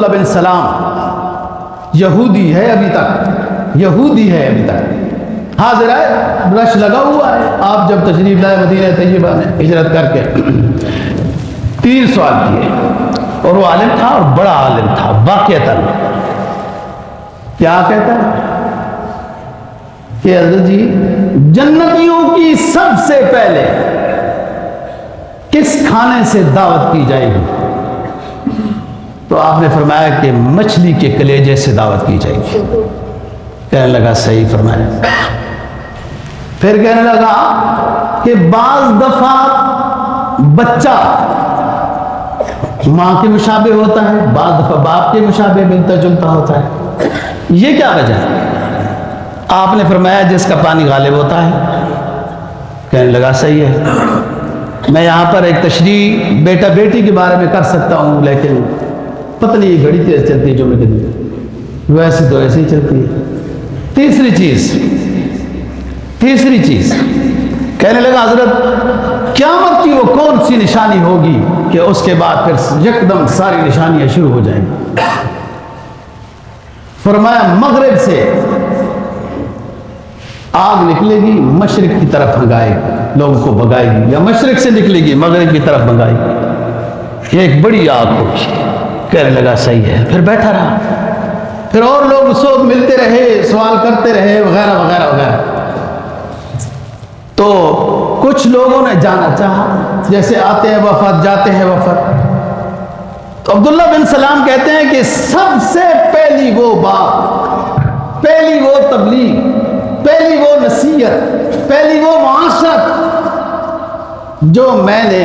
عبداللہ بن سلام یہودی ہے ابھی تک حاضر ہے، رش لگا ہوا ہے۔ آپ جب تشریف لائے مدینہ طیبہ میں ہجرت کر کے 3 سوال کیے، اور وہ عالم تھا اور بڑا عالم تھا واقعتاً۔ کیا کہتا ہے کہ حضرت جی جنتیوں کی سب سے پہلے کس کھانے سے دعوت کی جائے گی؟ تو آپ نے فرمایا کہ مچھلی کے کلیجے سے دعوت کی جائے گی۔ کہنے لگا صحیح فرمایا۔ پھر کہنے لگا کہ بعض دفعہ بچہ ماں کے مشابہ ہوتا ہے، بعض دفعہ باپ کے مشابہ ملتا جلتا ہوتا ہے، یہ کیا وجہ ہے؟ آپ نے فرمایا جس کا پانی غالب ہوتا ہے۔ کہنے لگا صحیح ہے۔ میں یہاں پر ایک تشریح بیٹا بیٹی کے بارے میں کر سکتا ہوں، لیکن پتہ نہیں یہ گھڑی تیز چلتی ہے جو میں کہتی، ویسے تو ایسے ہی چلتی ہے۔ تیسری چیز کہنے لگا حضرت قیامت کی وہ کون سی نشانی ہوگی کہ اس کے بعد پھر یکدم ساری نشانیاں شروع ہو جائیں گی؟ فرمایا مغرب سے آگ نکلے گی، مشرق کی طرف بھگائے گی، لوگوں کو بھگائے گی، یا مشرق سے نکلے گی مغرب کی طرف بھگائے گی، یہ ایک بڑی آگ ہوگی۔ کہنے لگا صحیح ہے۔ پھر بیٹھا رہا، پھر اور لوگ سوگ ملتے رہے، سوال کرتے رہے، وغیرہ وغیرہ وغیرہ۔ تو کچھ لوگوں نے جانا چاہا، جیسے آتے ہیں وفد جاتے ہیں وفد۔ تو عبداللہ بن سلام کہتے ہیں کہ سب سے پہلی وہ بات، پہلی وہ تبلیغ، پہلی وہ نصیحت، پہلی وہ معاشرت جو میں نے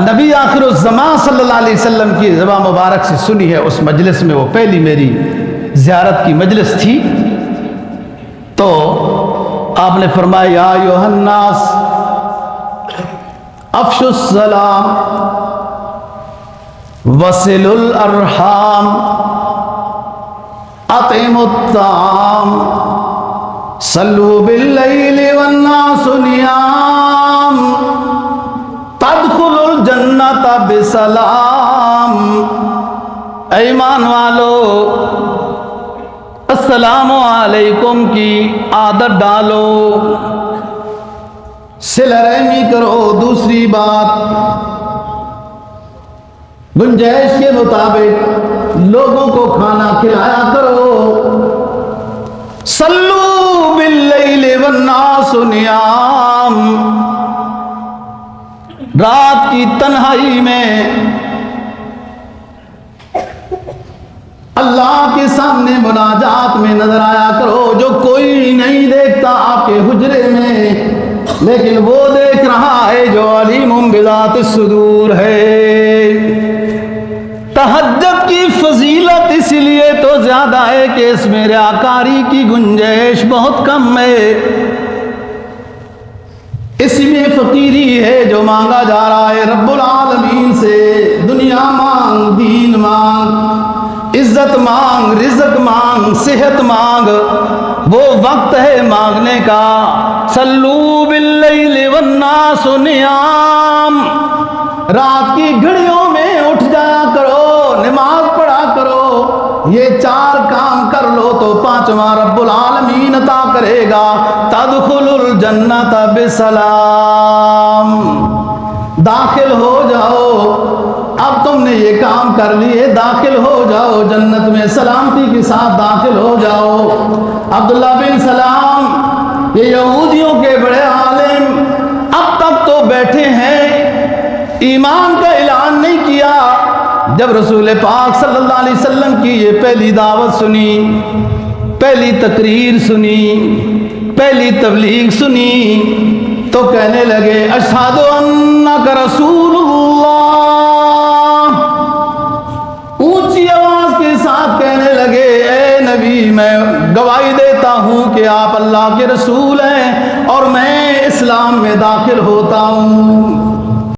نبی آخر الزمان صلی اللہ علیہ وسلم کی زبان مبارک سے سنی ہے، اس مجلس میں وہ پہلی میری زیارت کی مجلس تھی۔ تو آپ نے فرمایا یا ایھا الناس افشوا السلام وصلوا الارحام اطعموا الطعام صلوا باللیل والناس نیام تدخلوا الجنت بسلام۔ اے ایمان والو، السلام علیکم کی عادت ڈالو، صلہ رحمی کرو۔ دوسری بات، گنجائش کے مطابق لوگوں کو کھانا کھلایا کرو۔ صلو باللیل والناس نیام، رات کی تنہائی میں اللہ کے سامنے مناجات میں نظر آیا کرو۔ جو کوئی نہیں دیکھتا آپ کے حجرے میں، لیکن وہ دیکھ رہا ہے جو علیم بذات الصدور ہے۔ تہجد کی فضیلت اس لیے تو زیادہ ہے کہ اس میں ریاکاری کی گنجائش بہت کم ہے۔ اس میں فقیری ہے جو مانگا جا رہا ہے رب العالمین سے، دنیا مانگ، دین مانگ، عزت مانگ، رزق مانگ، صحت مانگ، وہ وقت ہے مانگنے کا۔ صلو باللیل والناس نیام، رات کی گھڑیوں میں اٹھ جایا کرو، نماز پڑھا کرو۔ یہ 4 کام کر لو تو 5واں رب العالمین عطا کرے گا۔ تدخل الجنت بسلام، داخل ہو جاؤ۔ اب تم نے یہ کام کر لیے، داخل ہو جاؤ جنت میں، سلامتی کے ساتھ داخل ہو جاؤ۔ عبداللہ بن سلام یہ یہودیوں کے بڑے عالم اب تک تو بیٹھے ہیں، ایمان کا اعلان نہیں کیا۔ جب رسول پاک صلی اللہ علیہ وسلم کی یہ پہلی دعوت سنی، پہلی تقریر سنی، پہلی تبلیغ سنی، تو کہنے لگے اشہد انک رسول اللہ، اونچی آواز کے ساتھ کہنے لگے اے نبی میں گواہی دیتا ہوں کہ آپ اللہ کے رسول ہیں اور میں اسلام میں داخل ہوتا ہوں۔